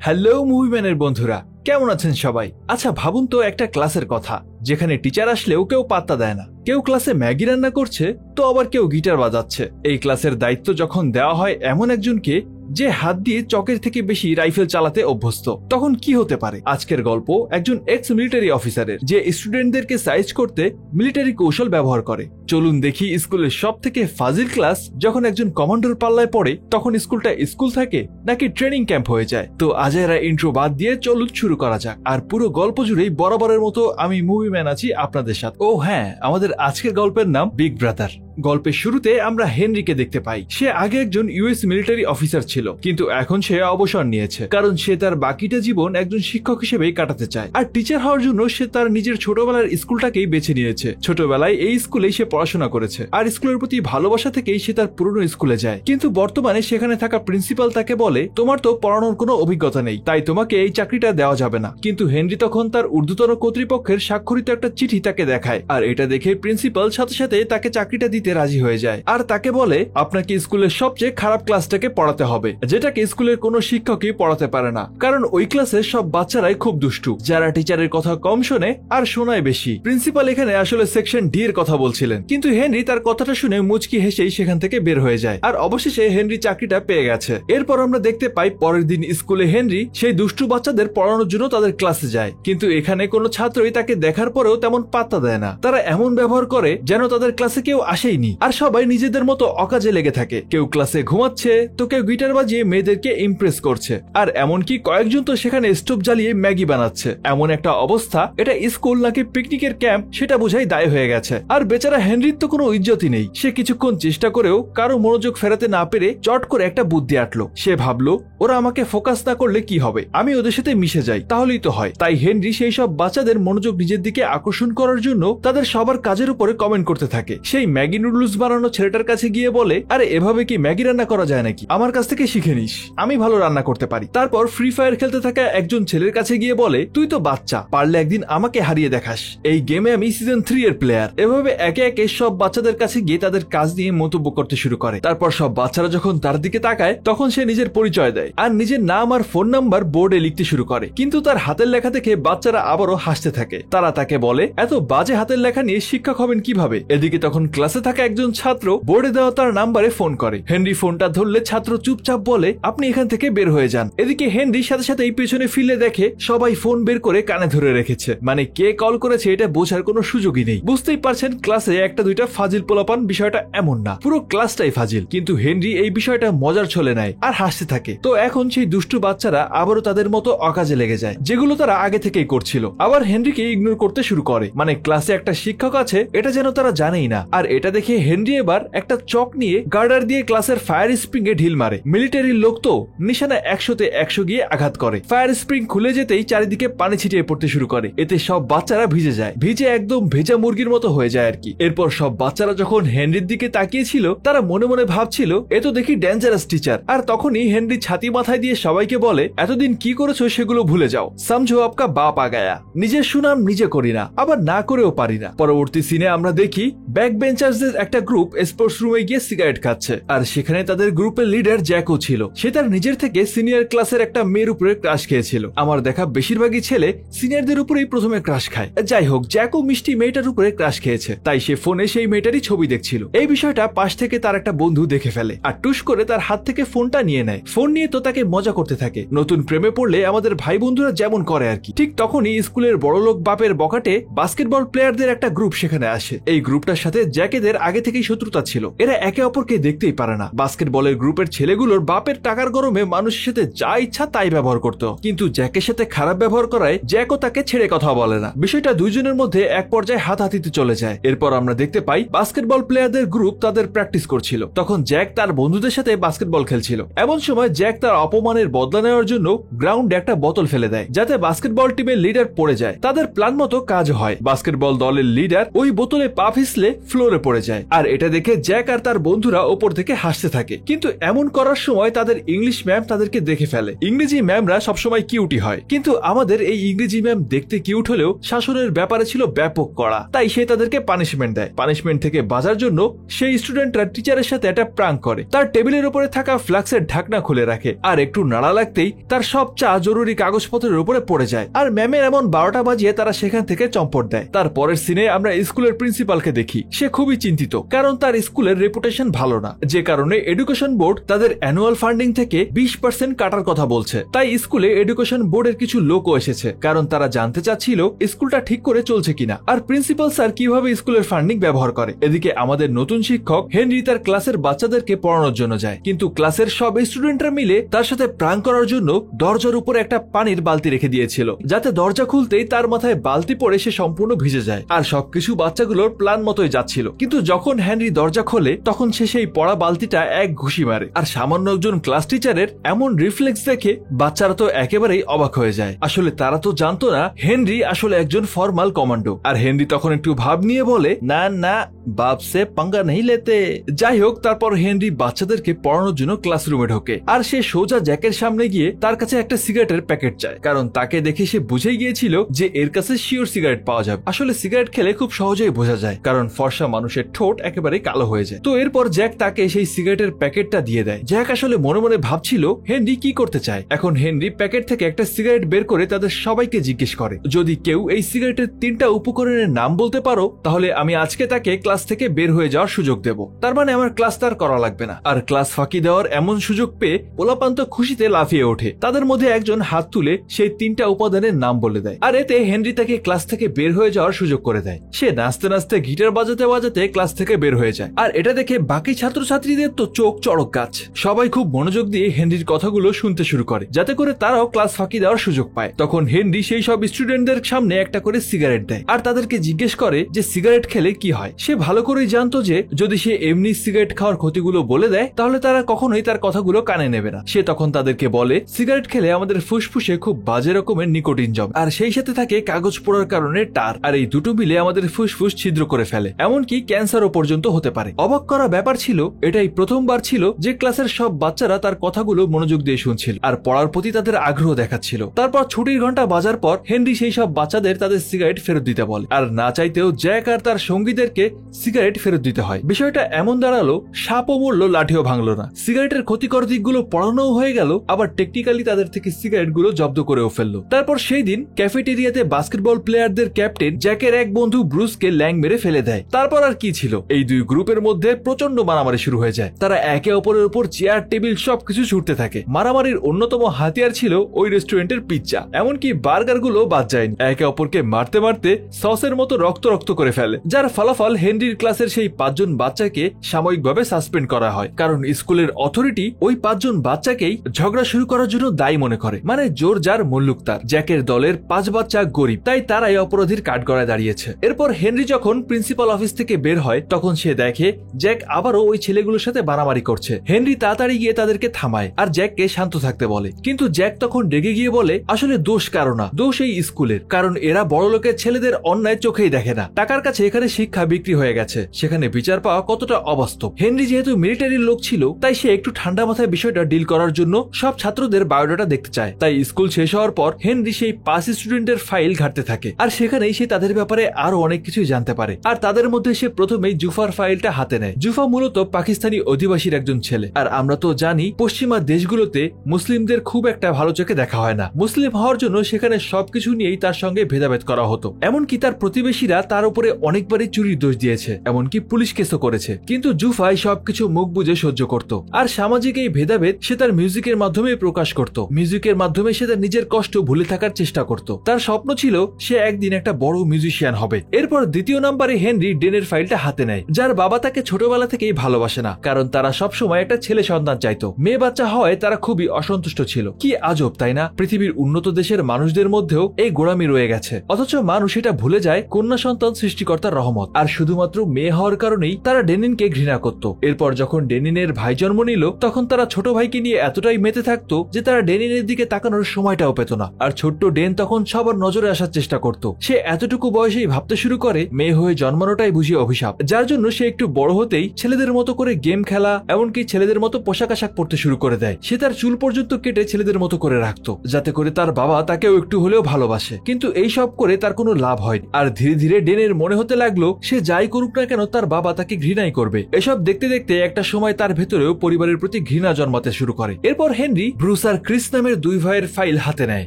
Hello মুভিম্যানের বন্ধুরা, কেমন আছেন সবাই? আচ্ছা ভাবুন তো একটা ক্লাসের কথা, যেখানে টিচার আসলেও কেউ পাত্তা দেয় না। কেউ ক্লাসে ম্যাগি রান্না করছে, তো আবার কেউ গিটার বাজাচ্ছে। এই ক্লাসের দায়িত্ব যখন দেওয়া হয় এমন একজনকে যে হাত দিয়ে চকের থেকে বেশি রাইফেল চালাতে অভ্যস্ত, তখন কি হতে পারে? আজকের গল্প একজন এক্স মিলিটারি অফিসারের, যে স্টুডেন্টদেরকে সাইজ করতে মিলিটারি কৌশল ব্যবহার করে। চলুন দেখি স্কুলের সব থেকে ফাজিল ক্লাস যখন একজন কমান্ডার পাল্লায় পড়ে, তখন স্কুলটা স্কুল থাকে নাকি ট্রেনিং ক্যাম্প হয়ে যায়। তো আজেরা ইন্ট্রো বাদ দিয়ে চলুন শুরু করা যাক। আর পুরো গল্প জুড়েই বরাবরের মতো আমি মুভিম্যান আছি আপনাদের সাথে। ও হ্যাঁ, আমাদের আজকের গল্পের নাম বিগ ব্রাদার। গল্পের শুরুতে আমরা হেনরিকে দেখতে পাই। সে আগে একজন ইউএস মিলিটারি অফিসার ছিল, কিন্তু এখন সে অবসর নিয়েছে, কারণ সে তার বাকিটা জীবন একজন শিক্ষক হিসেবেই কাটাতে চায়। আর টিচার হওয়ার জন্য সে তার নিজের ছোটবেলার স্কুলটাকেই বেছে নিয়েছে। ছোটবেলায় এই স্কুলেই সে পড়াশোনা করেছে, আর স্কুলের প্রতি ভালোবাসা থেকেই সে তার পুরনো স্কুলে যায়। কিন্তু বর্তমানে সেখানে থাকা প্রিন্সিপাল তাকে বলে, তোমার তো পড়ানোর কোনো অভিজ্ঞতা নেই, তাই তোমাকে এই চাকরিটা দেওয়া যাবে না। কিন্তু হেনরি তখন তার ঊর্ধ্বতন কর্তৃপক্ষের স্বাক্ষরিত একটা চিঠি তাকে দেখায়, আর এটা দেখে প্রিন্সিপাল সাথে সাথে তাকে চাকরিটা দিতে রাজি হয়ে যায়। আর তাকে বলে, আপনাকে স্কুলের সবচেয়ে খারাপ ক্লাসটাকে পড়াতে হবে, যেটাকে স্কুলের কোনো শিক্ষকই পড়াতে পারে না, কারণ ওই ক্লাসের সব বাচ্চারাই খুব দুষ্টু, যারা টিচারের কথা কম শোনে আর শোনায় বেশি। প্রিন্সিপাল এখানে আসলে সেকশন ডি এর কথা বলছিলেন, কিন্তু হেনরি তার কথাটা শুনে মুচকি হেসেই সেখান থেকে বের হয়ে যায়। আর অবশেষে হেনরি চাকরিটা পেয়ে গেছে। এরপর আমরা দেখতে পাই পরের দিন স্কুলে হেনরি সেই দুষ্টু বাচ্চাদের পড়ানোর জন্য তাদের ক্লাসে যায়, কিন্তু এখানে কোনো ছাত্রই তাকে দেখার পরেও তেমন পাত্তা দেয় না। তারা এমন ব্যবহার করে যেন তাদের ক্লাসে কেউ আসেইনি, আর সবাই নিজেদের মতো অকাজে লেগে থাকে। কেউ ক্লাসে ঘুমাচ্ছে, তো কেউ গিটার বাজিয়ে মেয়েদেরকে ইমপ্রেস করছে, আর এমনকি কয়েকজন তো সেখানে স্টোভ জ্বালিয়ে ম্যাগি বানাচ্ছে। এমন একটা অবস্থা, এটা স্কুল নাকি পিকনিকের ক্যাম্প সেটা বোঝাই দায় হয়ে গেছে। আর বেচারা হেনরির তো কোনো ইজ্জতই নেই। সে কিছুক্ষণ চেষ্টা করেও কারো মনোযোগ ফেরাতে না পেরে চট করে একটা বুদ্ধি আটলো। সে ভাবলো, ওরা আমাকে ফোকাস না করলে কি হবে, আমি ওদের সাথে মিশে যাই, তাহলেই তো হয়। তাই হেনরি সেই সব বাচ্চাদের মনোযোগ নিজের দিকে আকর্ষণ করার জন্য তাদের সবার কাজের উপরে কমেন্ট করতে থাকে। সেই ম্যাগি নুডলস বানানো ছেলেটার কাছে গিয়ে বলে, আরে এভাবে কি ম্যাগি রান্না করা যায় নাকি? আমার কাছ থেকে শিখে নিস, আমি ভালো রান্না করতে পারি। তারপর ফ্রি ফায়ার খেলতে থাকা একজন ছেলের কাছে গিয়ে বলে, তুই তো বাচ্চা, পারলে একদিন আমাকে হারিয়ে দেখাস, এই গেমে আমি সিজন 3 এর প্লেয়ার। এভাবে একে একে সব বাচ্চাদের কাছে গিয়ে তাদের কাজ নিয়ে মন্তব্য করতে শুরু করে। তারপর সব বাচ্চারা যখন তার দিকে তাকায়, তখন সে নিজের পরিচয় দেয় আর নিজের নাম আর ফোন নাম্বার বোর্ডে লিখতে শুরু করে। কিন্তু তার হাতের লেখা দেখে বাচ্চারা আবারও হাসতে থাকে। তারা তাকে বলে, এত বাজে হাতের লেখা নিয়ে শিক্ষক হবেন কিভাবে? এদিকে তখন ক্লাসে থাকা একজন ছাত্র বোর্ডে দেওয়া তার নাম্বারে ফোন করে। হেনরি ফোনটা ধরলে ছাত্র চুপচাপ বলে, আপনি এখান থেকে বের হয়ে যান। এদিকে হেনরি সাথে সাথে এই পেছনে ফিরে দেখে সবাই ফোন বের করে কানে ধরে রেখেছে, মানে কে কল করেছে এটা বোঝার কোনো সুযোগই নেই। বুঝতেই পারছেন ক্লাসে একটা দুইটা ফাজিল পোলাপান, বিষয়টা এমন না, পুরো ক্লাসটাই ফাজিল। কিন্তু হেনরি এই বিষয়টা মজার ছলে নেয় আর হাসতে থাকে। তো এখন সেই দুষ্টু বাচ্চারা আবারও তাদের মতো অকাজে লেগে যায়, যেগুলো তারা আগে থেকেই করছিল। আবার হেনরিকে ইগনোর করতে শুরু করে, মানে ক্লাসে একটা শিক্ষক আছে এটা যেন তারা জানেই না। আর এটা দেখে হেনরি এবার একটা চক নিয়ে গার্ডার দিয়ে ক্লাসের ফায়ার স্প্রিং এ ঢিল মারে। মিলিটারির লোক তো নিশানা 100তে 100 গিয়ে আঘাত করে। ফায়ার স্প্রিং খুলে যেতেই চারিদিকে পানি ছিটিয়ে পড়তে শুরু করে। এতে সব বাচ্চারা ভিজে যায়, ভিজে একদম ভেজা মুরগির মতো হয়ে যায় আর কি। এরপর সব বাচ্চারা যখন হেনরির দিকে তাকিয়েছিল, তারা মনে মনে ভাবছিল, এ তো দেখি ডেঞ্জারাস টিচার। আর তখনই হেনরি ছাতি মাথায় দিয়ে সবাইকে বলে, এতদিন কি করেছো সেগুলো ভুলে যাও, সমঝো আপকা বাপ আ গায়া। নিজের সুনাম নিজে করি না, আবার না করেও পারি না। পরবর্তী সিনে আমরা দেখি ব্যাক বেঞ্চার্সদের একটা গ্রুপ স্পোর্টস রুমে গিয়ে সিগারেট খাচ্ছে, আর সেখানে তাদের গ্রুপের লিডার জ্যাকও ছিল। সে তার নিজের থেকে সিনিয়র ক্লাসের একটা মেয়ের উপরে ক্রাশ খেয়েছিল। আমার দেখা বেশিরভাগই ছেলে সিনিয়রদের উপরেই প্রথমে ক্রাশ খায়। যাই হোক, জ্যাকও মিষ্টি মেয়েটার উপরে ক্রাশ খেয়েছে, তাই সে ফোনে সেই মেয়েটারই ছবি দেখছিল। এই বিষয়টা পাশ থেকে তার একটা বন্ধু দেখে ফেলে আর টুস করে তার হাত থেকে ফোনটা নিয়ে নেয়। ফোন নিয়ে তো তাকে মজা করতে থাকে, নতুন প্রেমে পড়লে আমাদের ভাই বন্ধুরা যেমন করে আর কি। ঠিক তখনই স্কুলের বড়লোক বাপের বকাটে বাস্কেটবল প্লেয়ারদের একটা গ্রুপ সেখানে আসে। এই গ্রুপটার সাথে জ্যাকেদের আগে থেকেই শত্রুতা ছিল, এরা একে অপরকে দেখতেই পারে না। বাস্কেটবলের গ্রুপের ছেলেগুলোর বাপের টাকার গরমে মানুষের সাথে যা ইচ্ছা তাই ব্যবহার করত, কিন্তু জ্যাকের সাথে খারাপ ব্যবহার করায় জ্যাকও তাকে ছেড়ে কথা বলে না। বিষয়টা দুইজনের মধ্যে এক পর্যায়ে হাতাহাতিতে চলে যায়। এরপর আমরা দেখতে পাই বাস্কেটবল প্লেয়ারদের গ্রুপ তাদের প্র্যাকটিস করছিল। তখন জ্যাক তার বন্ধুদের সাথে বাস্কেটবল খেলছিল। এমন সময় জ্যাক তার অপমানের বদলা নেওয়ার জন্য গ্রাউন্ডে একটা বোতল ফেলে দেয়, যাতে বাস্কেটবল টিমের লিডার পড়ে যায়। তাদের প্ল্যান মতো কাজ হয়। বাস্কেটবল দলের লিডার ওই বোতলে পা পিছলে ফ্লোরে পড়ে যায়, আর এটা দেখে জ্যাক আর তার বন্ধুরা ওপর থেকে হাসতে থাকে। কিন্তু এমন করার সময় তাদের ইংলিশ ম্যাম তাদেরকে দেখে ফেলে। ইংরেজি ম্যামরা সবসময় কিউটি হয়, কিন্তু আমাদের এই ইংরেজি ম্যাম দেখতে কিউট হলেও শাসনের ব্যাপারে ছিল ব্যাপক কড়া। তাই সে তাদেরকে পানিশমেন্ট দেয়। পানিশমেন্ট থেকে বাঁচার জন্য সেই স্টুডেন্টরা টিচারের সাথে একটা প্রাঙ্ক করে। তার টেবিলের উপরে থাকা ফ্লাক্সের ঢাকনা খুলে রাখে, আর একটু নাড়া লাগতেই তার সব চা জরুরি কাগজপত্রের উপরে পড়ে যায়। আর ম্যামের এমন 12টা বাজিয়ে তারা সেখান থেকে চম্পট দেয়। তার পরের সিনে আমরা স্কুলের প্রিন্সিপালকে দেখি। সে খুবই চিন্তিত, কারণ তার স্কুলের রেপুটেশন ভালো না, যে কারণে এডুকেশন বোর্ড তাদের অ্যানুয়াল ফান্ডিং থেকে 20% কাটার কথা বলছে। তাই স্কুলে এডুকেশন বোর্ডের কিছু লোকও এসেছে, কারণ তারা জানতে চাচ্ছিল স্কুলটা ঠিক করে চলছে কিনা, আর প্রিন্সিপাল স্যার কিভাবে স্কুলের ফান্ডিং ব্যবহার করে। এদিকে আমাদের নতুন শিক্ষক হেনরি তার ক্লাসের বাচ্চাদেরকে পড়ানোর জন্য যায়, কিন্তু ক্লাসের সব স্টুডেন্টরা মিলে তার সাথে প্রাঙ্ক করার জন্য দরজার উপরে একটা পানির বালতি রেখে দিয়েছিল, যাতে দরজা খুলতেই তার মাথায় বালতি পড়ে সে সম্পূর্ণ ভিজে যায়। আর সবকিছু বাচ্চাগুলোর প্ল্যান মতোই যাচ্ছিল, কিন্তু যখন হেনরি দরজা খোলে তখন সে সেই পড়া বালতিটা এক ঘুষি মারে। আর সামান্য একজন ক্লাস টিচারের এমন রিফ্লেক্স দেখে বাচ্চারা তো একেবারেই অবাক হয়ে যায়। আসলে তারা তো জানতো না হেনরি আসলে একজন ফর্মাল কমান্ডো। আর হেনরি তখন একটু ভাব নিয়ে বলে, না না, বাপ সে পাঙ্গা নেই লেতে। যাই হোক, তারপর হেনরি বাচ্চাদেরকে পড়ানোর জন্য ক্লাসরুমে ঢোকে, আর সে সোজা জ্যাকের সামনে গিয়ে তার কাছে একটা সিগারেটের প্যাকেট চায়, কারণ তাকে দেখে সে বুঝে গিয়েছিল যে এর কাছে শিওর সিগারেট পাওয়া যাবে। আসলে সিগারেট খেলে খুব সহজেই বোঝা যায়, কারণ ফর্সা মানুষের ঠোঁট একেবারে কালো হয়ে যায়। তো এরপর জ্যাক তাকে সেই সিগারেটের প্যাকেটটা দিয়ে দেয়। জ্যাক আসলে মনে মনে ভাবছিল হেনরি কি করতে চায়। এখন হেনরি প্যাকেট থেকে একটা সিগারেট বের করে তাদের সবাইকে জিজ্ঞেস করে, যদি কেউ এই সিগারেটের 3টা উপকরণের নাম বলতে পারো, তাহলে আমি আজকে তাকে ক্লাস থেকে বের হয়ে যাওয়ার সুযোগ দেব। তার মানে আমার ক্লাস তার করা লাগবে না। আর ক্লাস ফাঁকি দেওয়ার এমন সুযোগ পেয়ে পোলাপান্ত খুশিতে লাফিয়ে ওঠে। তাদের মধ্যে একজন হাত তুলে সেই 3টা উপাদানের নাম বলে দেয়, আর এতে হেনরি তাকে ক্লাস থেকে বের হয়ে যাওয়ার সুযোগ করে দেয়। সে নাচতে নাচতে গিটার বাজাতে বাজাতে ক্লাস থেকে বের হয়ে যায়। আর এটা দেখে বাকি ছাত্রছাত্রীদের তো চোখ চড়ক গাছ। সবাই খুব মনোযোগ দিয়ে হেনরির কথাগুলো শুনতে শুরু করে, যাতে করে তারাও ক্লাস ফাঁকি দেওয়ার সুযোগ পায়। তখন হেনরি সেই সব স্টুডেন্টদের সামনে একটা করে সিগারেট দেয়, আর তাদেরকে জিজ্ঞেস করে যে সিগারেট খেলে কি হয়। সে ভালো করেই জানতো যে যদি সে এমনি সিগারেট খাওয়ার ক্ষতিগুলো বলে দেয়, তাহলে তারা কখনোই তার কথাগুলো কানে নেবে না। সে তখন তাদেরকে বলে, সিগারেট খেলে আমাদের ফুসফুসে খুব বাজে রকমের নিকোটিন জমে, আর সেই সাথে থাকে কাগজ পোড়ার কারণে টার, আর এই দুটো মিলে আমাদের ফুসফুস ছিদ্র করে ফেলে, এমনকি ক্যান্সারও পর্যন্ত হতে পারে। অবাক করা ব্যাপার ছিল, এটাই প্রথমবার ছিল যে ক্লাসের সব বাচ্চারা তার কথাগুলো মনোযোগ দিয়ে শুনছিল আর পড়ার প্রতি তাদের আগ্রহ দেখাচ্ছিল। তারপর ছুটির ঘন্টা বাজার পর হেনরি সেই সব বাচ্চাদের তাদের সিগারেট ফেরত দিতে বলে, আর না চাইতেও জ্যাক আর তার সঙ্গীদেরকে সিগারেট ফেরত দিতে হয়। বিষয়টা এমন দাঁড়ালো, সাপও মরলো লাঠিও ভাঙলো না। সিগারেটের ক্ষতিকর দিকগুলো পড়ানোও হয়ে গেল, আবার টেকনিক্যালি তাদের থেকে সিগারেট গুলো জব্দ করেও ফেললো। তারপর সেই দিন ক্যাফেটেরিয়াতে বাস্কেটবল প্লেয়ারদের ক্যাপ্টেন জ্যাকের এক বন্ধু ব্রুসকে ল্যাং মেরে ফেলে দেয়। তারপর আর কি ছিল, এই দুই গ্রুপের মধ্যে প্রচন্ড মারামারি শুরু হয়ে যায়। তারা একে অপরের উপর চেয়ার টেবিল সবকিছু ছুটতে থাকে। মারামারির অন্যতম হাতিয়ার ছিল ওই রেস্টুরেন্টের পিৎজা, এমনকি বার্গার গুলো বাদ যায়নি। একে অপরকে মারতে মারতে সসের মতো রক্ত রক্ত করে ফেলে, যার ফলাফল হেনরির ক্লাসের সেই 5 জন বাচ্চাকে সাময়িকভাবে সাসপেন্ড করা হয়, কারণ স্কুলের অথরিটি ওই 5 জন বাচ্চাকেই ঝগড়া শুরু করার জন্য দায়ী মনে করে। মানে জোর যার মুল্লুক তার। জ্যাকের দলের 5 বাচ্চা গরিব, তাই তারাই অপরাধীর কাঠগড়ায় দাঁড়িয়েছে। এরপর হেনরি যখন প্রিন্সিপাল অফিস থেকে বের হয়, তখন সে দেখে জ্যাক আবারও ওই ছেলেগুলোর সাথে মারামারি করছে। হেনরি তাড়াতাড়ি গিয়ে তাদেরকে থামায় আর জ্যাককে শান্ত থাকতে বলে, কিন্তু জ্যাক তখন রেগে গিয়ে বলে, আসলে দোষ কারো না, দোষ এই স্কুলের, কারণ এরা বড় লোকের ছেলেদের অন্যায় চোখেই দেখে না। টাকার কাছে এখানে শিক্ষা বিক্রি হয়ে গেছে, সেখানে বিচার পাওয়া কতটা অবাস্তব। হেনরি যেহেতু মিলিটারির লোক ছিল, তাই সে একটু ঠান্ডা মাথায় বিষয়টা ডিল করার জন্য সব ছাত্রদের বায়োডাটা দেখতে চায়। তাই স্কুল শেষ হওয়ার পর হেনরি সেই 5 স্টুডেন্টের ফাইল ঘাটতে থাকে, আর সেখানেই সে তাদের ব্যাপারে আরো অনেক কিছুই জানতে পারে। আর তাদের মধ্যে সে প্রথমেই জুফার ফাইলটা হাতে নেয়। জুফা মূলত পাকিস্তানি অধিবাসীর একজন ছেলে, আর আমরা তো জানি পশ্চিমা দেশগুলোতে মুসলিমদের খুব একটা ভালো চোখে দেখা হয় না। মুসলিম হওয়ার জন্য সেখানে সবকিছু নিয়েই তার সঙ্গে ভেদাভেদ করা হতো। এমনকি তার প্রতিবেশীরা তার উপরে অনেকবারই চুরির দোষ দিয়েছে, এমনকি পুলিশ কেসও করেছে। কিন্তু জুফাই সবকিছু মুখ বুঝে সহ্য করত। আর সামাজিক এই ভেদাভেদ সে তার মিউজিকের মাধ্যমে প্রকাশ করত। মিউজিকের মাধ্যমে সে তার নিজের কষ্ট ভুলে থাকার চেষ্টা করত। তার স্বপ্ন ছিল সে একদিন একটা বড় মিউজিশিয়ান হবে। এরপর দ্বিতীয় নম্বরে হেনরি ডেনের ফাইলটা হাতে নেয়, যার বাবা তাকে ছোটবেলা থেকেই ভালোবাসে না, কারণ তারা সবসময় একটা ছেলে সন্তান চাইতো। মেয়ে বাচ্চা হওয়ায় তারা খুবই অসন্তুষ্ট ছিল। কি আজব তাই না? পৃথিবীর উন্নত দেশের মানুষদের মধ্যেও এই গোড়ামি রয়ে গেছে, অথচ মানুষ এটা ভুলে যায় কন্যা সন্তান সৃষ্টিকর্তার রহমত। আর শুধুমাত্র মেয়ে হওয়ার কারণেই তারা ডেনিনকে ঘৃণা করত। এরপর যখন ডেনিনের ভাই জন্ম নিল, তখন তারা ছোট ভাইকে নিয়ে এতটাই মেতে থাকতো যে তারা ডেনিনের দিকে তাকানোর সময়টাও পেত না। আর ছোট্ট ডেন তখন সবার নজরে আসার চেষ্টা করত। সে এতটুকু বয়সেই ভাবতে শুরু করে মেয়ে হয়ে জন্মানোটাই বুঝি অভিশাপ। যার জন্য সে একটু বড় হতেই ছেলেদের মতো করে গেম খেলা, এমনকি ছেলেদের মতো পোশাক আশাক পরতে শুরু করে দেয়। সে তার চুল পর্যন্ত কেটে ছেলেদের মতো করে রাখতো, যাতে করে তার বাবা তাকেও একটু হলেও ভালোবাসে। কিন্তু এই সব করে তার কোনো লাভ হয়, আর ধীরে ধীরে ডেনের মনে হতে লাগলো সে যাই করুক না কেন তার বাবা তাকে ঘৃণাই করবে। এসব দেখতে দেখতে একটা সময় তার ভেতরেও পরিবারের প্রতি ঘৃণা জন্মাতে শুরু করে। এরপর হেনরি ব্রুস আর ক্রিস নামের দুই ভাইয়ের ফাইল হাতে নেয়।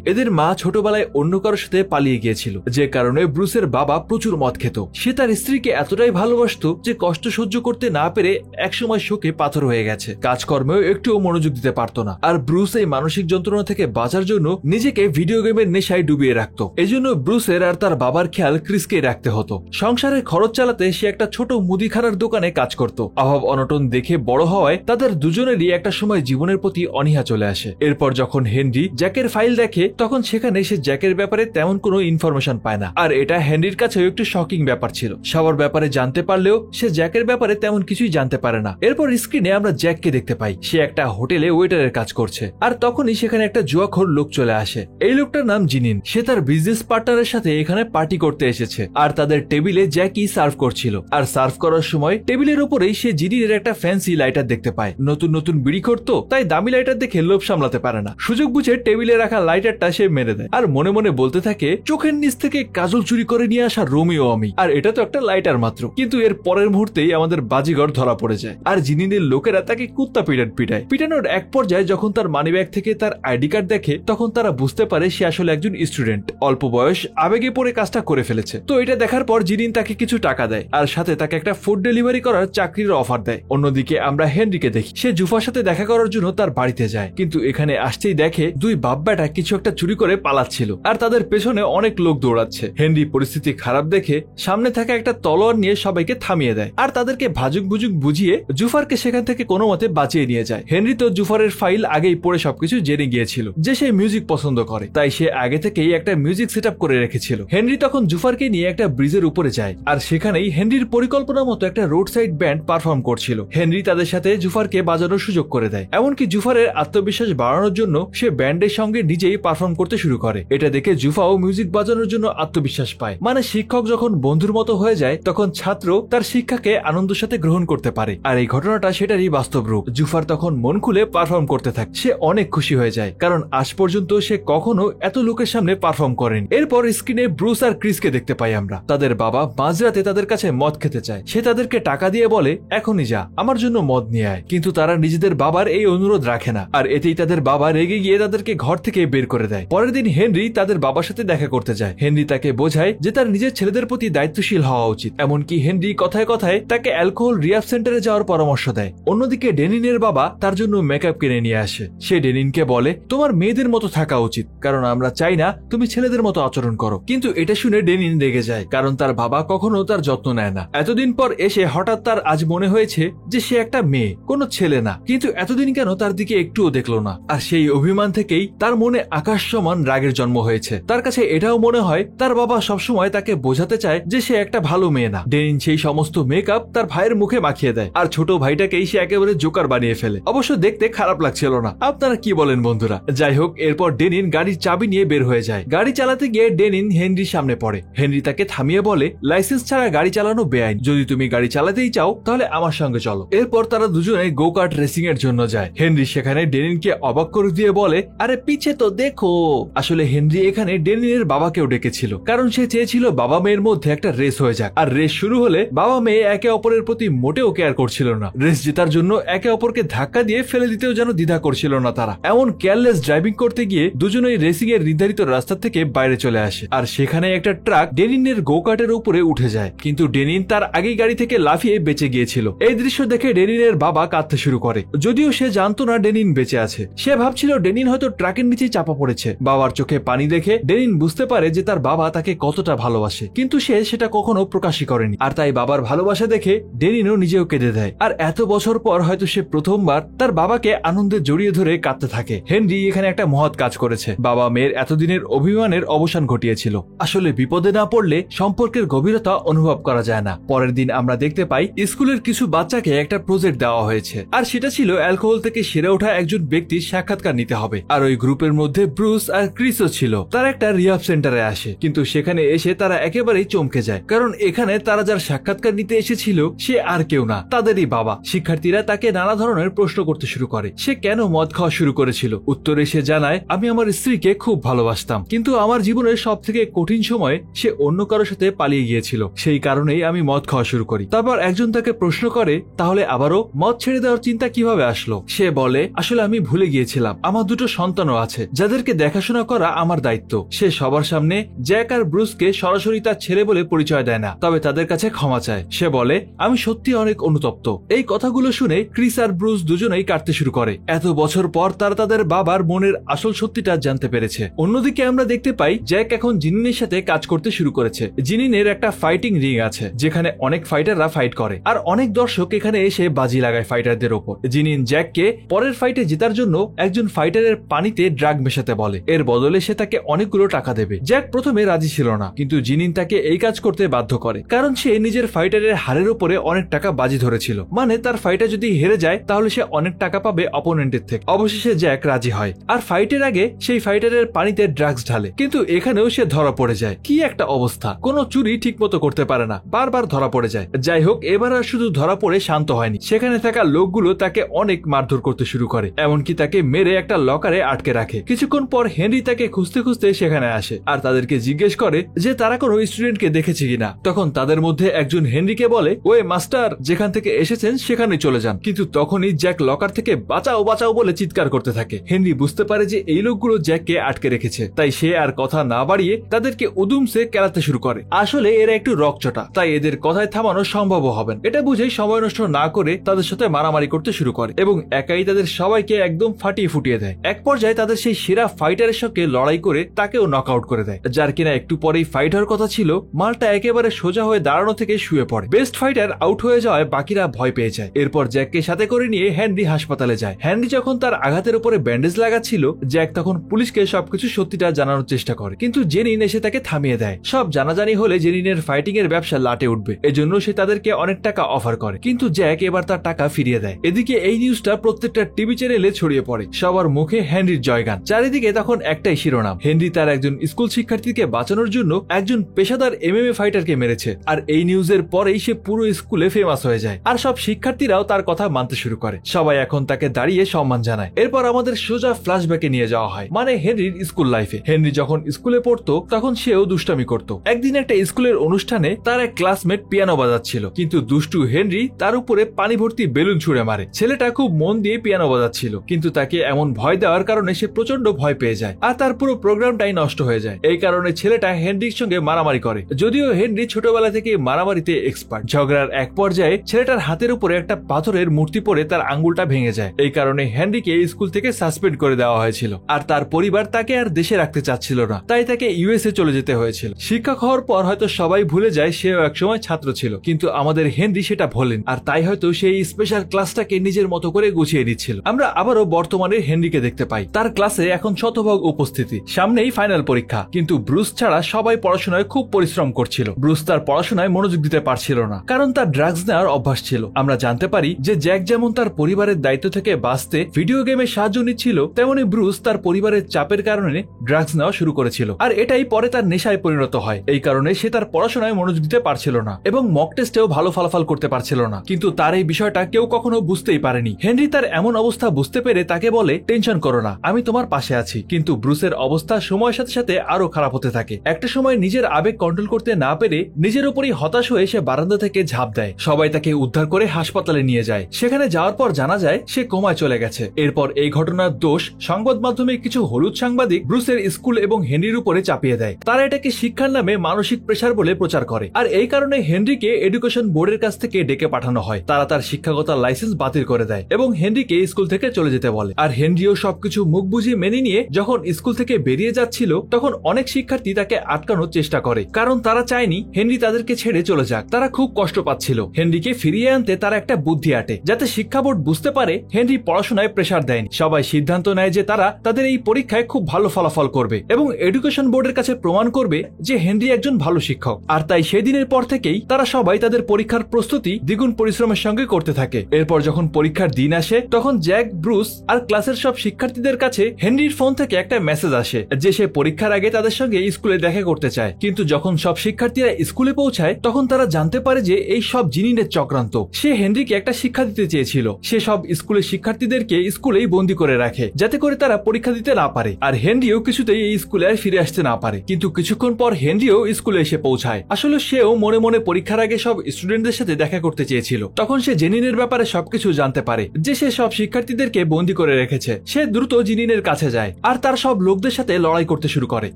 এদের মা ছোটবেলায় অন্য কারোর সাথে পালিয়ে গিয়েছিল, যে কারণে ব্রুসের বাবা প্রচুর মদ খেত। সে তার স্ত্রীকে এতটাই ভালোবাসতো যে কষ্ট সহ্য করতে না পেরে একসময় শোকে পাথর হয়ে গেছে, কাজকর্মেও একটুও মনোযোগ দিতে পারতো না। আর ব্রুস এই মানসিক যন্ত্রণা থেকে বাঁচার জন্য নিজেকে ভিডিও গেমের নেশায় ডুবিয়ে রাখতো। এজন্য ব্রুসের আর তার বাবার খেয়াল ক্রিসকে রাখতে হতো। সংসারের খরচ চালাতে সে একটা ছোট মুদিখানার দোকানে কাজ করত। অভাব অনটন দেখে বড় হওয়ায় তাদের দুজনেরই একটা সময় জীবনের প্রতি অনীহা চলে আসে। এরপর যখন হেনরি জ্যাকের ফাইল দেখে, তখন সেখানে সে জ্যাকের ব্যাপারে তেমন কোনো ইনফরমেশন পায় না। আর এটা হেনরির কাছেও একটু শকিং ব্যাপার ছিল। সবার ব্যাপারে জানতে পারলেও সে জ্যাকের ব্যাপারে তেমন কিছুই জানতে পারে না। এরপর স্ক্রিনে আমরা জ্যাককে দেখতে পাই। সে একটা হোটেলে ওয়েটারের কাজ করছে, আর তখনই সেখানে একটা জুয়াখোর লোক চলে আসে। এই লোকটার নাম জিনিন। সে তার বিজনেস পার্টনারের সাথে এখানে পার্টি করতে এসেছে, আর তাদের টেবিলে জ্যাকি সার্ভ করছিল। আর সার্ভ করার সময় টেবিলের উপরেই সে জিনিনের একটা ফ্যান্সি লাইটার দেখতে পায়। নতুন নতুন বিড়ি করতো, তাই দামি লাইটার দেখে লোভ সামলাতে পারে না। সুযোগ বুঝে টেবিলে রাখা লাইটারটা সে মেরে দেয়, আর মনে মনে বলতে থাকে, চোখের নিচ থেকে কাজল চুরি করে নিয়ে আসা রোমিও আমি, আর এটা তো একটা লাইটার মাত্র। কিন্তু এর পরের মুহূর্তেই আমাদের বাজিগর ধরা পড়ে যায়, আর জিনিনের লোকেরা তাকে কুত্তা পিটায়। পিটানোর এক পর্যায়ে যখন তার মানিব্যাগ থেকে তার আইডি কার্ড দেখে, তখন তারা বুঝতে পারে সে আসলে একজন স্টুডেন্ট। অল্প বয়স, আবেগে পড়ে কাজটা করে ফেলেছে। তো এটা দেখার পর জিনিন তাকে কিছু টাকা দেয়, আর সাথে তাকে একটা ফুড ডেলিভারি করার চাকরির অফার দেয়। অন্যদিকে আমরা হেনরিকে দেখি, সে জুফার সাথে দেখা করার জন্য তার বাড়িতে যায়। কিন্তু এখানে আসতেই দেখে দুই বাপ বেটা কিছু একটা চুরি করে পালাচ্ছিল, আর তাদের পেছনে অনেক লোক দৌড়াচ্ছে। হেনরি পরিস্থিতি খারাপ দেখে সামনে থাকা একটা তলোয়ার নিয়ে সবাইকে থামিয়ে দেয়, আর তাদেরকে ভাজুক বুজুক বুঝিয়ে জুফারকে সেখান থেকে কোনো মতে বাঁচিয়ে নিয়ে যায়। হেনরি তো জুফারের ফাইল আগেই পড়ে সবকিছু জেনে গিয়েছিল যে সে মিউজিক পছন্দ করে, তাই সে আগে থেকেই একটা মিউজিক সেট আপ করে রেখেছিল। হেনরি তখন জুফারকে নিয়ে একটা ব্রিজের উপরে যায়, আর সেখানেই হেনরির পরিকল্পনা মতো একটা রোড সাইড ব্যান্ড পারফর্ম করছিল। হেনরি তাদের সাথে জুফারকে বাজানোর সুযোগ করে দেয়। এমনকি জুফারের আত্মবিশ্বাস বাড়ানোর জন্য সে ব্যান্ডের সঙ্গে নিজেই পারফর্ম করতে শুরু করে। এটা দেখে জুফাও মিউজিক বাজানোর জন্য আত্মবিশ্বাস পায়। মানে শিক্ষক যখন বন্ধুর মতো হয়ে যায়, তখন ছাত্র তার শিক্ষাকে আনন্দের সাথে গ্রহণ করতে পারে। আর এই ঘটনাটা সেটারই বাস্তব রূপ। জুফার তখন মন খুলে পারফর্ম করতে থাকে। সে অনেক খুশি হয়ে যায়, কারণ আজ পর্যন্ত সে কখনো এত লোকের সামনে পারফর্ম করেনি। এরপর স্ক্রিনে ব্রুস আর ক্রিসকে দেখতে পাই আমরা। তাদের বাবা মাঝরাতে তাদের কাছে মদ খেতে চায়। সে তাদেরকে টাকা দিয়ে বলে, এখনই যা, আমার জন্য মদ নিয়ে আয়। কিন্তু তারা নিজেদের বাবার এই অনুরোধ রাখে না, আর এতেই তাদের বাবা রেগে গিয়ে তাদেরকে ঘর থেকে বের করে দেয়। পরের দিন হেনরি তাদের বাবার সাথে দেখা করতে যায়। হেনরি তাকে বোঝায় যে তার নিজের ছেলেদের প্রতি দায়িত্বশীল হওয়া উচিত। এমনকি হেনরি কথায় কথায় তাকে অ্যালকোহল রিহাব সেন্টারে যাওয়ার পরামর্শ দেয়। অন্যদিকে ডেনিনের বাবা তার জন্য মেকআপ কিনে নিয়ে আসে। সে ডেনিনকে বলে, তোমার মেয়েদের মতো থাকা উচিত, কারণ আমরা চাই না তুমি ছেলেদের মতো আচরণ করো। কিন্তু এটা শুনে ডেনিন রেগে যায়, কারণ তার বাবা কখনো তার যত্ন নেয় না। এতদিন পর এসে হঠাৎ তার আজ মনে হয়েছে যে সে একটা মেয়ে, কোনো ছেলে না। কিন্তু এতদিন কেন তার দিকে একটুও দেখলো না। আর সেই অভিমান থেকেই তার মনে আকাশ সমান রাগের জন্ম হয়েছে। তার কাছে এটাও মনে হয় তার বাবা সবসময় তাকে বোঝাতে চায় যে সে একটা ভালো মেয়ে না। ডেনিন সেই সমস্ত মেকআপ তার ভাইয়ের মুখে মাখিয়ে দেয়, আর ছোট ভাইটাকেই সে একেবারে জোকার বানিয়ে ফেলে। অবশ্য দেখতে খারাপ লাগছিল না। আপনারা কি বলেন বন্ধুরা? যাই হোক, এরপর ডেনিন গাড়ির চাবি নিয়ে বের হয়ে যায়। গাড়ি চালাতে গিয়ে ডেনিন হেনরির সামনে পড়ে। হেনরি তাকে থামিয়ে বলে, লাইসেন্স ছাড়া গাড়ি চালানো বেআইন। যদি তুমি গাড়ি চালাতেই চাও তাহলে আমার সঙ্গে চলো। এরপর তারা দুজনে গো কার্ট রেসিং এর জন্য যায়। হেনরি সেখানে ডেনিনকে অবাক করে দিয়ে বলে, আরে পিছে তো দেখো। আসলে হেনরি এখানে ডেনিনের বাবাকেও ডেকেছিল, কারণ সে চেয়েছিল বাবা মেয়ের মধ্যে একটা রেস হয়ে যাক। আর রেস শুরু হলে বাবা মেয়ে একে অপরের প্রতি মোটেও কেয়ার করছিল না। রেস জেতার জন্য একে অপরকে ধাক্কা দিয়ে ফেলে দিতেও যেন দ্বিধা করছিল না তারা। এমন কেয়ারলেস ড্রাইভিং করতে গিয়ে দুজনেই রেসিং এর নির্ধারিত রাস্তা থেকে বাইরে চলে আসে। আর সেখানে একটা ট্রাক ডেনিনের গো কার্টের উপরে উঠে যায়, কিন্তু ডেনিন তার আগেই গাড়ি থেকে লাফিয়ে বেঁচে গিয়েছিল। এই দৃশ্য দেখে ডেনিনের বাবা কাঁদতে শুরু করে, যদিও সে জানতো না ডেনিন বেঁচে আছে। সে ভাবছিল ডেনিন হয়তো ট্রাকের নিচে চাপা পড়েছে। বাবার চোখে পানি দেখে ডেনিন বুঝতে পারে যে তার বাবা তাকে কতটা ভালোবাসে, কিন্তু সে সেটা কখনো প্রকাশই করেনি। আর তাই বাবার ভালোবাসা দেখে ডেনিনও নিজেও কেঁদে দেয়। আর এত বছর পর হয়তো সে প্রথমবার তার বাবাকে আনন্দে জড়িয়ে ধরে কাঁদতে থাকে। হেনরি এখানে একটা মহৎ কাজ করেছে। বাবা মেয়ের এতদিনের অভিমানের অবসান ঘটিয়েছিল। আসলে বিপদে না পড়লে সম্পর্কের গভীরতা অনুভব করা যায় না। পরের দিন আমরা দেখতে পাই স্কুলের কিছু বাচ্চাকে একটা প্রজেক্ট দেওয়া হয়েছে, আর সেটা ছিল অ্যালকোহল থেকে সেরে ওঠা একজন ব্যক্তির সাক্ষাৎকার নিতে হবে। আর ওই গ্রুপের মধ্যে ব্রুস আর ক্রিসও ছিল। তারা একটা রিহাব সেন্টারে আসে, কিন্তু সেখানে এসে তারা একেবারেই চমকে যায়, কারণ এখানে তারা যার সাক্ষাৎকার নিতে এসেছিল সে আর কেউ না, তাদেরই বাবা। শিক্ষার্থীরা তাকে নানা ধরনের প্রশ্ন করতে শুরু করে, সে কেন মদ খাওয়া শুরু করেছিল। উত্তরে সে জানায়, আমি আমার স্ত্রীকে খুব ভালোবাসতাম, কিন্তু আমার জীবনের সব থেকে কঠিন সময়ে সে অন্য কারোর সাথে পালিয়ে গিয়েছিল, সেই কারণেই আমি মদ খাওয়া শুরু করি। তারপর একজন তাকে প্রশ্ন করে, তাহলে আবারও মদ ছেড়ে দেওয়ার চিন্তা কিভাবে আসলো? সে বলে, আসলে আমি ভুলে গিয়েছিলাম আমার দুটো সন্তানও আছে যাদেরকে দেখাশোনা করা আমার দায়িত্ব। সে সবার সামনে জ্যাক আর ব্রুসকে সরাসরি তার ছেলে বলে পরিচয় দেয় না, তবে তাদের কাছে ক্ষমা চায়। সে বলে, আমি সত্যি অনেক অনুতপ্ত। এই কথাগুলো শুনে ক্রিস আর ব্রুস দুজনেই কাটতে শুরু করে। এত বছর পর তারা তাদের বাবার মনের আসল সত্যিটা জানতে পেরেছে। অন্যদিকে আমরা দেখতে পাই জ্যাক এখন জিনিনের সাথে কাজ করতে শুরু করেছে। জিনিনের একটা ফাইটিং রিং আছে যেখানে অনেক ফাইটাররা ফাইট করে, আর অনেক দর্শক এখানে এসে বাজি লাগায় ফাইটারদের ওপর। জিনিন জ্যাককে পরের ফাইটে জেতার জন্য একজন ফাইটারের পানিতে ড্রাগ মেশাতে বলে, এর বদলে সে তাকে অনেকগুলো টাকা দেবে। জ্যাক প্রথমে রাজি ছিল না, কিন্তু জিনিন তাকে এই কাজ করতে বাধ্য করে, কারণ সে নিজের ফাইটারের হারের উপরে অনেক টাকা বাজি ধরেছিল। মানে তার ফাইটার যদি হেরে যায় তাহলে সে অনেক টাকা পাবে অপোনেন্টের থেকে। অবশেষে জ্যাক রাজি হয়, আর ফাইটের আগে সেই ফাইটারের পানিতে ড্রাগস ঢালে, কিন্তু এখানেও সে ধরা পড়ে যায়। কি একটা অবস্থা, কোনো চুরি ঠিক মতো করতে পারে না, বারবার ধরা পড়ে যায়। যাই হোক, এবার আর শুধু ধরা পড়ে শান্ত হয়নি, সেখানে থাকা লোকগুলো তাকে অনেক মারধর করতে শুরু করে, এমনকি তাকে মেরে একটা লকারে আটকে রাখে। কিছুক্ষণ পর হেনরি তাকে খুঁজতে খুঁজতে সেখানে আসে, আর তাদেরকে জিজ্ঞেস করে যে তারা কোনো স্টুডেন্টকে দেখেছে কিনা। তখন তাদের মধ্যে একজন হেনরিকে বলে, ওয়ে মাস্টার, যেখান থেকে এসেছেন সেখানে চলে যান। কিন্তু তখনই জ্যাক লকার থেকে বাঁচাও বাঁচাও বলে চিৎকার করতে থাকে। হেনরি বুঝতে পারে যে এই লোকগুলো জ্যাককে আটকে রেখেছে, তাই সে আর কথা না বাড়িয়ে তাদেরকে উদুমসে কেলাতে শুরু করে। আসলে এরা একটু রকচটা, তাই এদের কথায় থামানো সম্ভব হবে। এটা বুঝেই সময় নষ্ট না করে তাদের সাথে মারামারি করতে শুরু করে এবং একাই তাদের সবাইকে একদম ফাটিয়ে ফুটিয়ে দেয়। এক পর্যায়ে তাদের সেই সেরা ফাইটারের সঙ্গে লড়াই করে তাকেও নক আউট করে দেয়, যার কিনা একটু পরেই ফাইট হওয়ার কথা ছিল। মালটা একেবারে সোজা হয়ে দাঁড়ানো থেকে শুয়ে পড়ে। বেস্ট ফাইটার আউট হয়ে যাওয়ায় বাকিরা ভয় পেয়ে যায়। এরপর জ্যাককে সাথে করে নিয়ে হেনরি হাসপাতালে যায়। হেনরি যখন তার আঘাতের উপরে ব্যান্ডেজ লাগাচ্ছিল, জ্যাক তখন পুলিশকে সবকিছু সত্যিটা জানানোর চেষ্টা করে, কিন্তু জেনিন এসে তাকে থামিয়ে দেয়। সব জানাজানি হলে জেনিনের ফাইটিং এর ব্যবসা লাটে উঠবে, এজন্য সে তাদেরকে অনেক টাকা অফার করে, কিন্তু জ্যাক এবার তার টাকা ফিরিয়ে দেয়। এদিকে এই নিউজটা প্রত্যেকটা টিভি চ্যানেলে ছড়িয়ে পড়ে, সবার মুখে হেনরির জয়গান। চারিদিকে তখন একটাই শিরোনাম, হেনরি তার একজন স্কুল শিক্ষার্থীকে বাঁচানোর জন্য একজন পেশাদার এমএমএ ফাইটারকে মেরেছে। আর এই নিউজের পরেই সে পুরো স্কুলে ফেমাস হয়ে যায়, আর সব শিক্ষার্থীরাও তার কথা মানতে শুরু করে। সবাই এখন তাকে দাঁড়িয়ে সম্মান জানায়। এরপর আমাদের সোজা ফ্ল্যাশব্যাকে নিয়ে যাওয়া হয়, মানে হেনরির স্কুল লাইফে। হেনরি যখন স্কুলে পড়তো তখন সেও দুষ্টামি করত। একদিন একটা স্কুলের অনুষ্ঠানে তার এক ক্লাসমেট পিয়ানো বাজাচ্ছিল, কিন্তু দুষ্টু হেনরি তার উপরে পানি ভর্তি বেলুন ছুঁড়ে মারে। ছেলেটা খুব মন দিয়ে পিয়ানো বাজাচ্ছিল, কিন্তু তাকে এমন ভয় দেওয়ার কারণে সে প্রচন্ড ভয় পেয়ে যায়, আর তার পুরো প্রোগ্রামটাই নষ্ট হয়ে যায়। এই কারণে ছেলেটা হেনরির সঙ্গে মারামারি করে, যদিও হেনরি ছোটবেলা থেকে মারামারিতে এক্সপার্ট। ঝগড়ার এক পর্যায়ে ছেলেটার হাতের উপরে একটা পাথরের মূর্তি পড়ে তার আঙ্গুলটা ভেঙে যায়। এই কারণে হেনরিকে স্কুল থেকে সাসপেন্ড করে দেওয়া হয়েছিল, আর তার পরিবার তাকে আর দেশে রাখতে চাচ্ছিল না, তাই তাকে ইউএসএ চলে যেতে হয়েছিল। শিক্ষক হওয়ার পর হয়তো সবাই ভুলে যায় সেও একসময় ছাত্র ছিল, কিন্তু আমাদের হেনরি সেটা ভোলেন, আর তাই হয়তো সেই স্পেশাল ক্লাসটাকে নিজের মতো করে গুছিয়ে দিচ্ছিল। আমরা আবারও বর্তমানে হেনরিকে দেখতে পাই, তার ক্লাসে এখন শতভাগ উপস্থিতি, সামনেই ফাইনাল পরীক্ষা, কিন্তু ব্রুস ছাড়া সবাই পড়াশোনায় খুব পরিশ্রম করছিল। ব্রুস তার পড়াশোনায় মনোযোগ দিতে পারছিল না, কারণ তার ড্রাগস নেওয়ার অভ্যাস ছিল। আমরা জানতে পারি যে জ্যাক যেমন তার পরিবারের দায়িত্ব থেকে বাঁচতে ভিডিও গেমে সাহায্য নিচ্ছিল, তেমনি ব্রুস তার পরিবারের চাপের কারণে ড্রাগস নেওয়া শুরু করেছিল, আর এটাই পরে তার নেশায় পরিণত হয়। এই কারণে সে তার পড়াশোনায় মনোযোগ দিতে পারছিল না এবং মক টেস্টেও ভালো ফলাফল করতে পারছিল না, কিন্তু তার এই বিষয়টা কেউ কখনো বুঝতেই পারেনি। হেনরি তার এমন অবস্থা বুঝতে পেরে তাকে বলে, টেনশন করো না, আমি তোমার পাশে আছি। কিন্তু ব্রুসের অবস্থা সময়ের সাথে সাথে আরো খারাপ হতে থাকে। একটা সময় নিজের আবেগ কন্ট্রোল করতে না পেরে নিজের উপরই হতাশ হয়ে সে বারান্দা থেকে ঝাঁপ দেয়। সবাই তাকে উদ্ধার করে হাসপাতালে নিয়ে যায়। সেখানে যাওয়ার পর জানা যায় সে কোমায় চলে গেছে। এরপর এই ঘটনার দোষ সংবাদ মাধ্যমে কিছু হলুদ সাংবাদিক ব্রুসের স্কুল এবং হেনরির উপরে চাপিয়ে দেয়। তারা এটাকে শিক্ষার নামে মানসিক প্রেসার বলে প্রচার করে, আর এই কারণে হেনরিকে এডুকেশন বোর্ডের কাছ থেকে ডেকে পাঠানো হয়। তারা তার শিক্ষাগত লাইসেন্স বাতিল করে দেয় এবং হেনরিকে স্কুল থেকে চলে যেতে বলে। আর হেনরিও সবকিছু মুখ বুঝিয়ে মেনে নিয়ে যখন স্কুল থেকে বেরিয়ে যাচ্ছিল, তখন অনেক শিক্ষার্থী তাকে আটকানোর চেষ্টা করে, কারণ তারা চায়নি হেনরি তাদেরকে ছেড়ে চলে যাক। তারা খুব কষ্ট পাচ্ছিল। হেনরিকে ফিরিয়ে আনতে তারা একটা বুদ্ধি আটে, যাতে শিক্ষা বোর্ড বুঝতে পারে হেনরি পড়াশোনায় প্রেসার দেয়নি। সবাই সিদ্ধান্ত নেয় যে তারা তাদের এই পরীক্ষায় খুব ভালো ফলাফল করবে এবং এডুকেশন বোর্ডের কাছে প্রমাণ করবে যে হেনরি একজন ভালো শিক্ষক। আর তাই সেদিনের পর থেকেই তারা সবাই তাদের পরীক্ষার প্রস্তুতি দ্বিগুণ পরিশ্রমের সঙ্গে করতে থাকে। এরপর যখন পরীক্ষার দিন আসে, তখন জ্যাক, ব্রুস আর ক্লাসের সব শিক্ষার্থীদের কাছে হেনরির ফোন থেকে একটা মেসেজ আসে যে সে পরীক্ষার আগে তাদের সঙ্গে স্কুলে দেখা করতে চায়। কিন্তু যখন সব শিক্ষার্থীরা স্কুলে পৌঁছায়, তখন তখন তারা জানতে পারে যে এই সব জিনিনের চক্রান্ত। সে হেনরিকে একটা শিক্ষা দিতে চেয়েছিল। সে সব স্কুলের শিক্ষার্থীদেরকে স্কুলেই বন্দী করে রাখে যাতে করে তারা পরীক্ষা দিতে না পারে, আর হেনরিও কিছুতেই এই স্কুলে আর ফিরে আসতে না পারে। কিন্তু কিছুক্ষণ পর হেনরিও স্কুলে এসে পৌঁছায়। আসলে সেও মনে মনে পরীক্ষার আগে সব স্টুডেন্টদের সাথে দেখা করতে চেয়েছিল। তখন সে জেনিনের ব্যাপারে সবকিছু জানতে পারে যে সে সব শিক্ষার্থীদেরকে বন্দী করে রেখেছে। সে দ্রুত জিনিনের কাছে যায় আর তার সব লোকদের সাথে লড়াই করতে শুরু করে।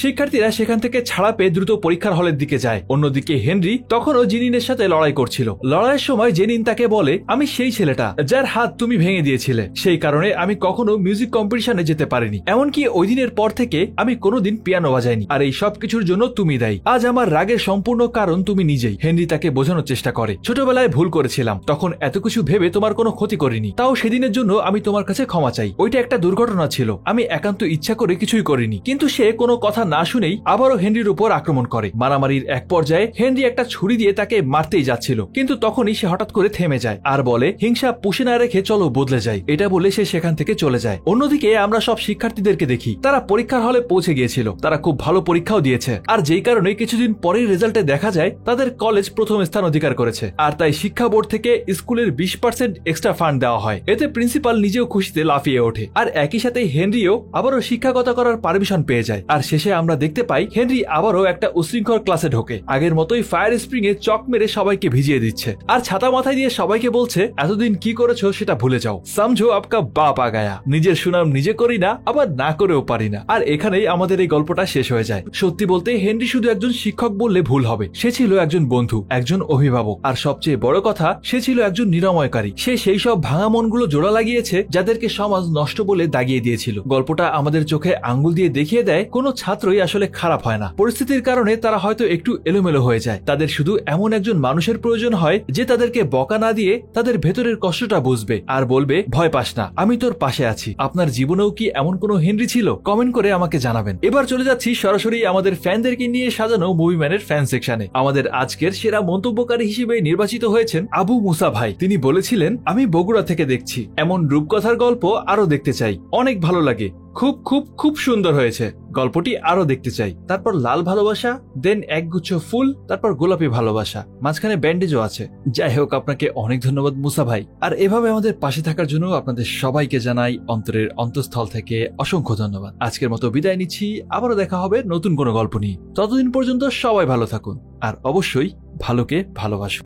শিক্ষার্থীরা সেখান থেকে ছাড়া পেয়ে দ্রুত পরীক্ষার হলের দিকে যায়। অন্যদিকে হেনরি তখনও জিনিনের সাথে লড়াই করছিল। লড়াইয়ের সময় জেনিন তাকে বলে, আমি সেই ছেলেটা যার হাত তুমি ভেঙে দিয়েছিলে, সেই কারণে আমি কখনো মিউজিক কম্পিটিশনে যেতে পারিনি। এমনকি ওই দিনের পর থেকে আমি কোনোদিন পিয়ানো বাজাইনি, আর এই সব কিছুর জন্য তুমি দায়ী। আজ আমার রাগের সম্পূর্ণ কারণ তুমি নিজেই। হেনরি তাকে বোঝানোর চেষ্টা করে, ছোটবেলায় ভুল করেছিলাম, তখন এত কিছু ভেবে তোমার কোনো ক্ষতি করিনি, তাও সেদিনের জন্য আমি তোমার কাছে ক্ষমা চাই। ওইটা একটা দুর্ঘটনা ছিল, আমি একান্ত ইচ্ছা করে কিছুই করিনি। কিন্তু সে কোনো কথা না শুনেই আবারও হেনরির উপর আক্রমণ করে। মারামারির এক পর্যায়ে হেনরি একটা ছুরি দিয়ে তাকে মারতেই যাচ্ছিল, কিন্তু তখনই সে হঠাৎ করে থেমে যায় আর বলে, হিংসা পুষে না রেখে চলো বদলে যায়। এটা বলে সে সেখান থেকে চলে যায়। অন্যদিকে আমরা সব শিক্ষার্থীদেরকে দেখি তারা পরীক্ষার হলে পৌঁছে গিয়েছিল। তারা খুব ভালো পরীক্ষাও দিয়েছে, আর যেই কারণে কিছুদিন পরেই রেজাল্টে দেখা যায় তাদের কলেজ প্রথম স্থান অধিকার করেছে। আর তাই শিক্ষা বোর্ড থেকে স্কুলের 20% এক্সট্রা ফান্ড দেওয়া হয়। এতে প্রিন্সিপাল নিজেও খুশিতে লাফিয়ে ওঠে। আর একই সাথে হেনরিও আবারও শিক্ষকতা করার পারমিশন পেয়ে যায়। আর শেষে আমরা দেখতে পাই হেনরি আবারও একটা উশৃঙ্খল ক্লাসে ঢোকে। আগের মতোই ফায়ার স্প্রিং এ চক মেরে সবাইকে ভিজিয়ে দিচ্ছে, আর ছাতা মাথায় দিয়ে সবাইকে বলছে, এতদিন কি করেছো সেটা ভুলে যাও, সমঝো আপকা বাপ আ গায়া। নিজের সুনাম নিজে করি না, আবার না করেও পারি না। আর এখানেই আমাদের এই গল্পটা শেষ হয়ে যায়। সত্যি বলতে হেনরি শুধু একজন শিক্ষক বললে ভুল হবে। সে ছিল একজন বন্ধু, একজন অভিভাবক, আর সবচেয়ে বড় কথা সে ছিল একজন নিরাময়কারী। সে সেই সব ভাঙা মনগুলো জোড়া লাগিয়েছে যাদেরকে সমাজ নষ্ট বলে দাগিয়ে দিয়েছিল। গল্পটা আমাদের চোখে আঙ্গুল দিয়ে দেখিয়ে দেয় কোনো ছাত্রই আসলে খারাপ হয় না। পরিস্থিতির কারণে তারা হয়তো একটু এলোমেলো হয়ে যায়। তাদের শুধু এমন একজন মানুষের প্রয়োজন হয় যে তাদেরকে বকা না দিয়ে তাদের ভেতরের কষ্টটা বুঝবে আর বলবে, ভয় পাস না, আমি তোর পাশে আছি। আপনার জীবনেও কি এমন কোনো হেনরি ছিল? কমেন্ট করে আমাকে জানাবেন। এবার চলে যাচ্ছি সরাসরি আমাদের ফ্যানদেরকে নিয়ে সাজানো মুভিম্যানের ফ্যান সেকশনে। আমাদের আজকের সেরা মন্তব্যকারী হিসেবে নির্বাচিত হয়েছেন আবু মুসা ভাই। তিনি বলেছিলেন, আমি বগুড়া থেকে দেখছি, এমন রূপকথার গল্প আরো দেখতে চাই, অনেক ভালো লাগে, খুব খুব খুব সুন্দর হয়েছে, গল্পটি আরো দেখতে চাই। তারপর লাল ভালোবাসা, দেন একগুচ্ছ ফুল, তারপর গোলাপি ভালোবাসা, মাঝখানে ব্যান্ডেজও আছে। যাই হোক, আপনাকে অনেক ধন্যবাদ মুসা ভাই। আর এভাবে আমাদের পাশে থাকার জন্য আপনাদের সবাইকে জানাই অন্তরের অন্তঃস্থল থেকে অসংখ্য ধন্যবাদ। আজকের মতো বিদায় নিচ্ছি, আবারও দেখা হবে নতুন কোনো গল্প নিয়ে। ততদিন পর্যন্ত সবাই ভালো থাকুন, আর অবশ্যই ভালোকে ভালোবাসুন।